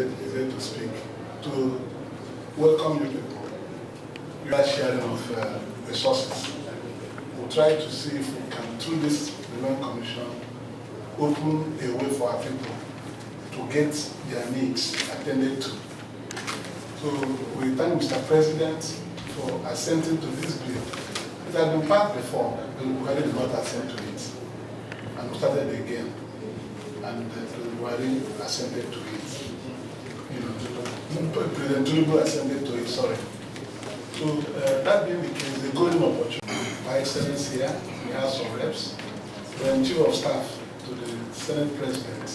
is here to speak, to welcome you people. You are sharing of resources. We'll try to see if we can, through this Development Commission, open a way for our people to get their needs attended to. So we thank Mr. President for assenting to this bill. It had been passed before, but Buhari did not assent to it. And we started again. And Buhari assented to it. You know, President Tinubu assented to it, sorry. So that being the case, the golden opportunity. My Excellency here, we have some reps, then Chief of Staff to the Senate President.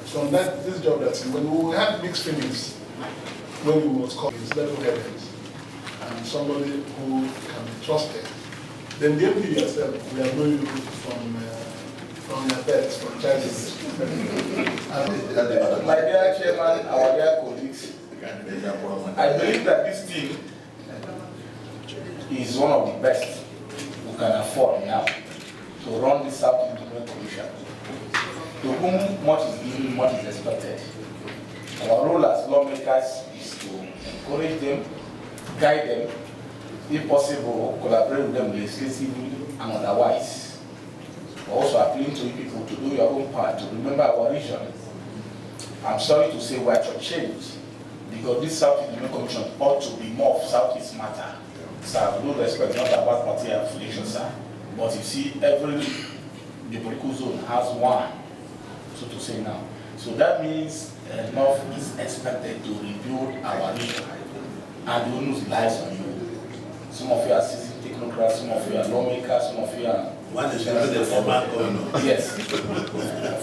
So on that, this job that's when we will have mixed feelings when we must call his level-headed and somebody who can be trusted. Then the MP yourself, we have known you from your beds, from childhood. My dear Chairman, our dear colleagues, I believe that this team is one of the best we can afford now to run this South Development Commission, to whom much is given, much is expected. Our role as lawmakers is to encourage them, guide them, if possible, collaborate with them legislatively and otherwise. We're also appealing to you people to do your own part, to remember our region. I'm sorry to say we're shortchanged, because this South Development Commission ought to be more of Southeast matter. Sir, with no respect, not about party affiliation, sir. But you see, every the political zone has one, so to say now. So that means enough is expected to rebuild our region. And the onus lies on you. Some of you are seasoned technocrats, some of you are lawmakers, some of you are... One is the former governor. Yes.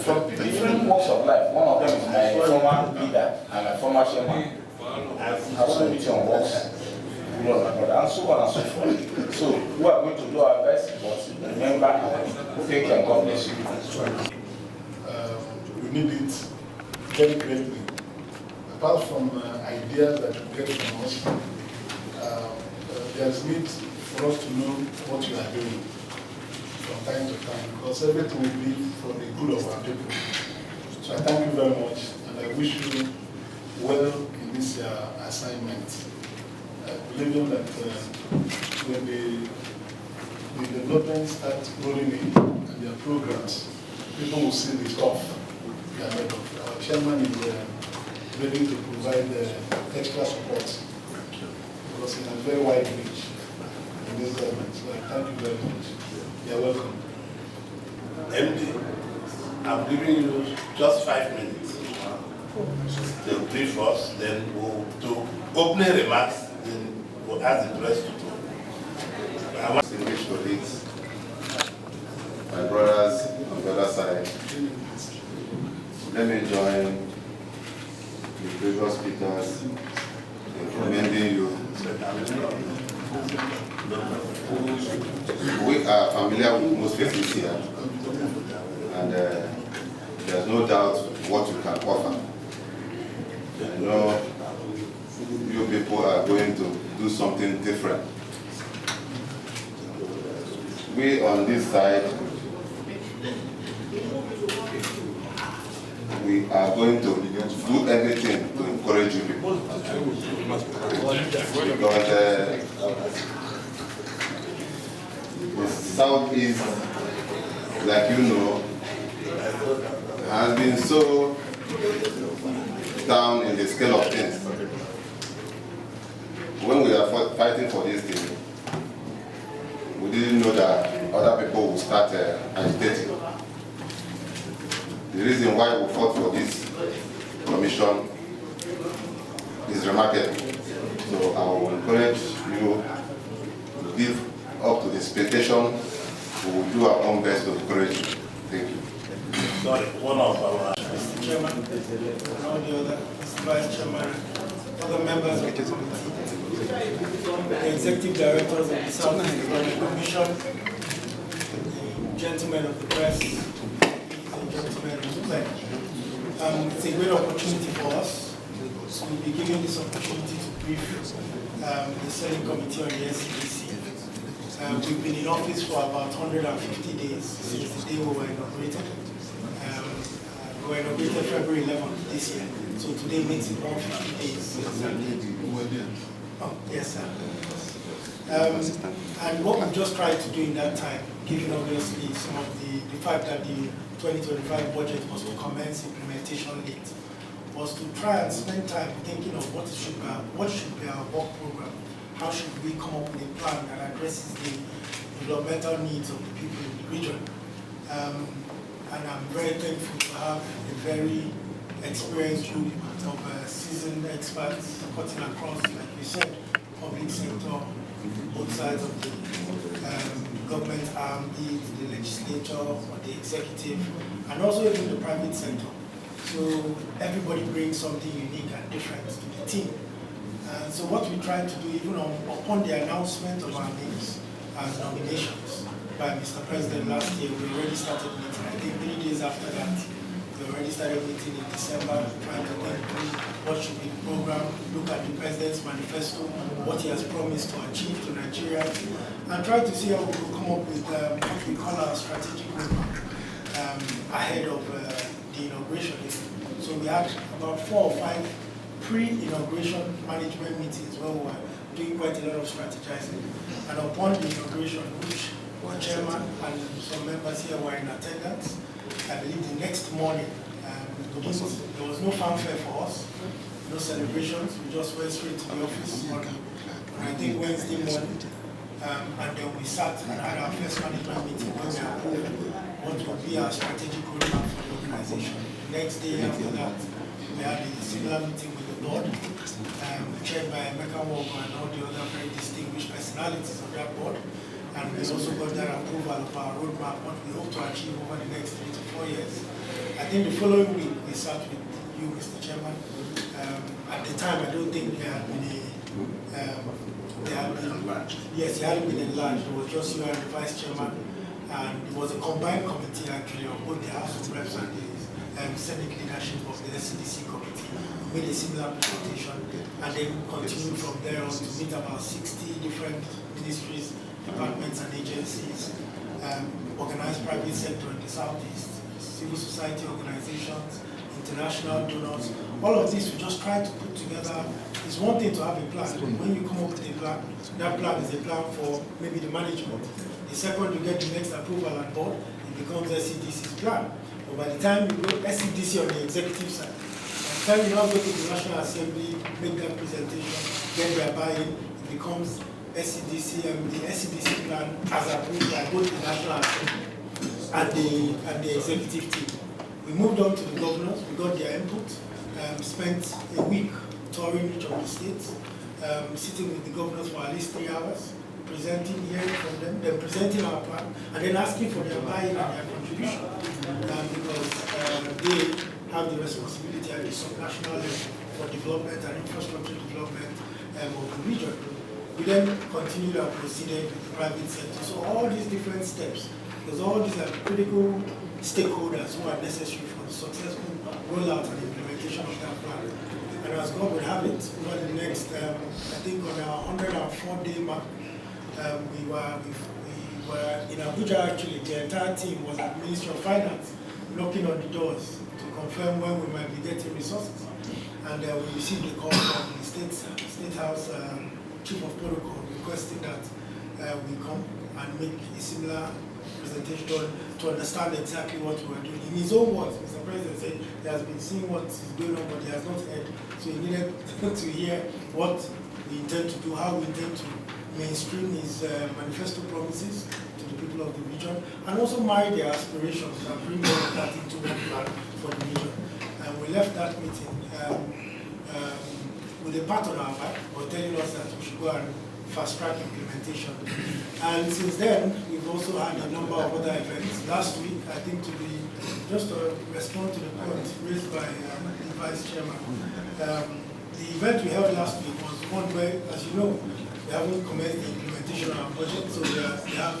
From different walks of life. One of them is my former leader and my former chairman. I've also met you on walks. And so on and so forth. So we are going to do our best, but remember, take care and God bless you. We need it very greatly. Apart from ideas that you get from us, there's need for us to know what you are doing from time to time, because everything will be for the good of our people. So I thank you very much, and I wish you well in this assignment. Believing that when the development starts rolling in and their programs, people will see the stuff they are made of. Our chairman is ready to provide extra support because he has very wide reach in this government. So I thank you very much. You are welcome. MD, I'm giving you just 5 minutes. They'll brief us, then we'll do opening remarks. Then we'll ask the press to talk. I want distinguished colleagues, my brothers on the other side, let me join the previous speakers in commending you. We are familiar with most faces here, and there's no doubt what you can offer. I know you people are going to do something different. We on this side, we are going to do everything to encourage you people. Because the Southeast, like you know, has been so down in the scale of things. When we are fighting for this thing, we didn't know that other people would start agitating. The reason why we fought for this commission is remarkable. So I will encourage you to live up to the expectation. We will do our own best to encourage you. Thank you. sorry, one of our Mr. Chairman, all the other Mr. Vice Chairman, other members of the committee, the executive directors of the South Commission, gentlemen of the press, and gentlemen of the women. It's a great opportunity for us to be given this opportunity to brief the Senate Committee on the SEDC. We've been in office for about 150 days since the day we were inaugurated. We were inaugurated February 11th this year. So today makes it 150 days. Oh, yes, sir. And what we've just tried to do in that time, given obviously some of the fact that the 2025 budget was to commence implementation late, was to try and spend time thinking of what should be our work program. How should we come up with a plan that addresses the developmental needs of the people in the region? And I'm very thankful to have a very experienced group of seasoned experts cutting across, like we said, public sector, both sides of the government arm, be it the legislature or the executive, and also even the private sector. So everybody brings something unique and different to the team. So what we tried to do, even upon the announcement of our names as nominations by Mr. President last year, we already started meeting. I think 3 days after that, we already started meeting in December, trying to think through what should be the program, look at the President's manifesto, what he has promised to achieve to Nigeria, and try to see how we will come up with what we call our strategic roadmap ahead of the inauguration. So we had about 4 or 5 pre-inauguration management meetings where we were doing quite a lot of strategizing. And upon the inauguration, which the chairman and some members here were in attendance, I believe the next morning, there was no fanfare for us, no celebrations. We just went straight to the office on I think Wednesday morning, and then we sat and had our first management meeting where we approved what would be our strategic roadmap for the organization. The next day after that, we had a similar meeting with the board, chaired by Mgbeke and all the other very distinguished personalities of that board. And we also got that approval of our roadmap, what we hope to achieve over the next 3 to 4 years. I think the following week we sat with you, Mr. Chairman. At the time, I don't think there had been yes, it hadn't been enlarged. It was just you and the Vice Chairman, and it was a combined committee actually of both the House of Reps and the Senate leadership of the SEDC committee. We made a similar presentation, and then continued from there on to meet about 60 different ministries, departments and agencies, organized private sector in the Southeast, civil society organizations, international donors. All of this we just try to put together. It's one thing to have a plan. When you come up with a plan, that plan is a plan for maybe the management. The second you get the next approval at board, it becomes SEDC's plan. But by the time you go SEDC on the executive side, by the time you now go to the National Assembly, make that presentation, get their buy-in, it becomes SEDC, and the SEDC plan as approved by both the National Assembly and the executive team. We moved on to the governors, we got their input, spent a week touring each of the states, sitting with the governors for at least 3 hours, presenting, hearing from them, then presenting our plan, and then asking for their buy-in and their contribution, because they have the responsibility at the sub-national level for development and infrastructure development of the region. We then continued and proceeded with the private sector. So all these different steps, because all these are critical stakeholders who are necessary for the successful rollout and implementation of that plan. And as God would have it, over the next, I think on our 104-day mark, we were in Abuja actually. The entire team was at the Ministry of Finance, knocking on the doors to confirm when we might be getting resources. And we received a call from the State House Chief of Protocol requesting that we come and make a similar presentation to understand exactly what we were doing. In his own words, Mr. President said he has been seeing what is going on, but he has not heard. So he needed to hear what we intend to do, how we intend to mainstream his manifesto promises to the people of the region, and also marry their aspirations and bring all of that into one plan for the region. And we left that meeting with a pat on our back, or telling us that we should go and fast-track implementation. And since then, we've also had a number of other events. Last week, I think just to respond to the point raised by the Vice Chairman, the event we held last week was one where, as you know, we haven't commenced the implementation of our budget, so we have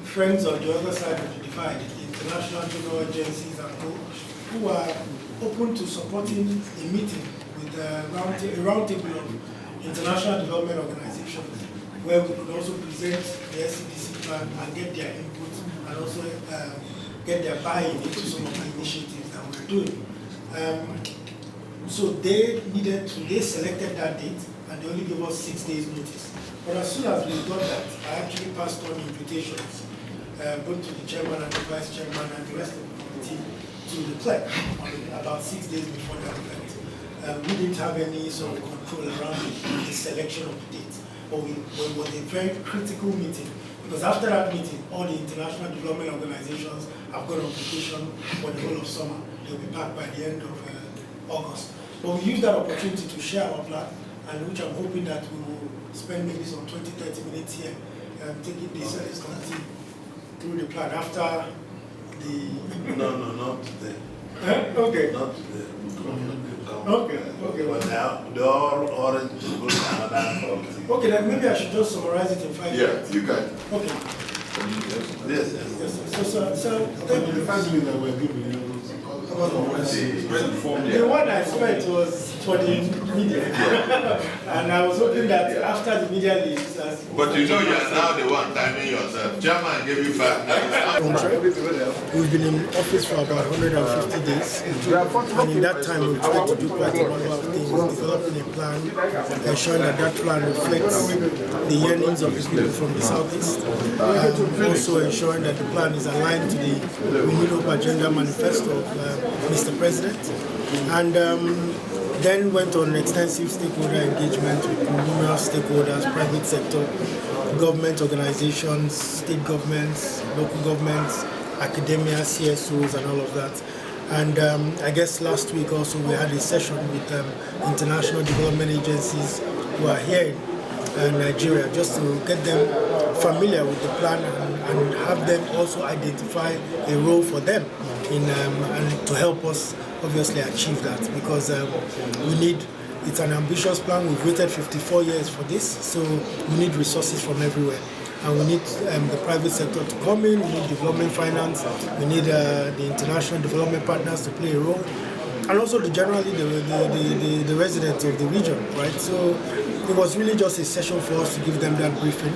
friends on the other side of the divide, the international donor agencies and co, who are open to supporting a meeting with a roundtable of international development organizations, where we could also present the SEDC plan and get their input, and also get their buy-in into some of the initiatives that we're doing. So they selected that date, and they only gave us 6 days notice. But as soon as we got that, I actually passed on invitations, both to the chairman and the vice chairman and the rest of the committee, to the clerk about 6 days before the event. We didn't have any sort of control around the selection of the date, but it was a very critical meeting, because after that meeting, all the international development organizations have got on vacation for the whole of summer. They'll be back by the end of August. But we used that opportunity to share our plan, and which I'm hoping that we will spend maybe some 20-30 minutes here taking this committee through the plan after the... No, not today. Okay. Not today. Okay. But now, the orange is going to another committee. Okay, then maybe I should just summarize it in 5 minutes. Yeah, you can. Okay. Yes. So thank you. The 5 minutes that we're giving you, The one I spent was for the media. And I was hoping that after the media leaves... But you know you are now the one timing yourself. Chairman gave you 5 minutes. We've been in office for about 150 days. And in that time, we've tried to do quite a number of things, developing a plan, ensuring that that plan reflects the yearnings of the people from the Southeast. Also ensuring that the plan is aligned to the Renewed Hope Agenda Manifesto of Mr. President, and then went on extensive stakeholder engagement with numerous stakeholders, private sector, government organizations, state governments, local governments, academia, CSOs, and all of that. And I guess last week also we had a session with international development agencies who are here in Nigeria, just to get them familiar with the plan and have them also identify a role for them in and to help us obviously achieve that, because it's an ambitious plan. We've waited 54 years for this, so we need resources from everywhere. And we need the private sector to come in, we need development finance, we need the international development partners to play a role, and also generally the residents of the region, right? So it was really just a session for us to give them that briefing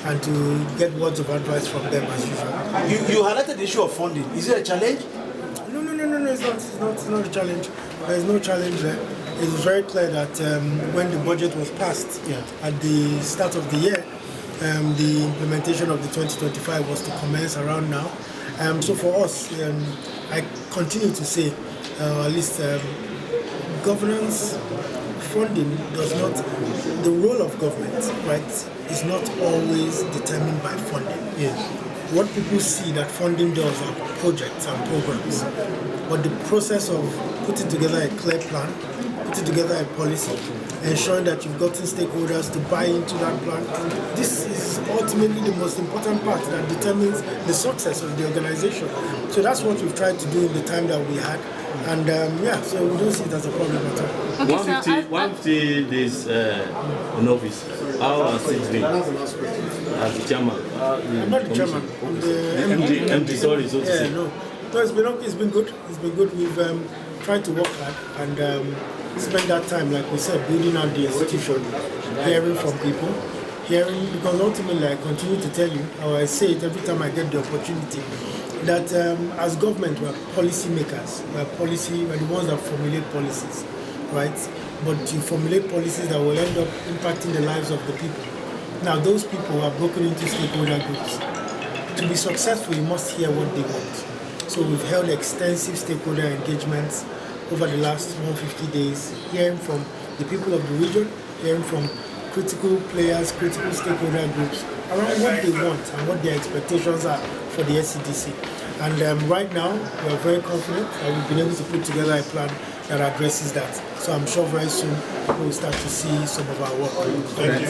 and to get words of advice from them as usual. You highlighted the issue of funding. Is it a challenge? No, it's not a challenge. There is no challenge there. It was very clear that when the budget was passed at the start of the year, the implementation of the 2025 was to commence around now. So for us, I continue to say, at least governance, funding does not, the role of government, right, is not always determined by funding. Yes. What people see that funding does are projects and programs. But the process of putting together a clear plan, putting together a policy, ensuring that you've gotten stakeholders to buy into that plan, this is ultimately the most important part that determines the success of the organization. So that's what we've tried to do in the time that we had. And so we don't see it as a problem at all. Okay, 150 days in office. How has it been? As the chairman? I'm not the chairman. I'm the MD, sorry, so to say. No, it's been good. It's been good. We've tried to work hard and spend that time, like we said, building out the institution, hearing from people, because ultimately I continue to tell you, or I say it every time I get the opportunity, that as government, we're policy makers. We're the ones that formulate policies, right? But you formulate policies that will end up impacting the lives of the people. Now, those people are broken into stakeholder groups. To be successful, you must hear what they want. So we've held extensive stakeholder engagements over the last 150 days, hearing from the people of the region, hearing from critical players, critical stakeholder groups around what they want and what their expectations are for the SEDC. And right now, we're very confident that we've been able to put together a plan that addresses that. So I'm sure very soon we'll start to see some of our work. Thank you.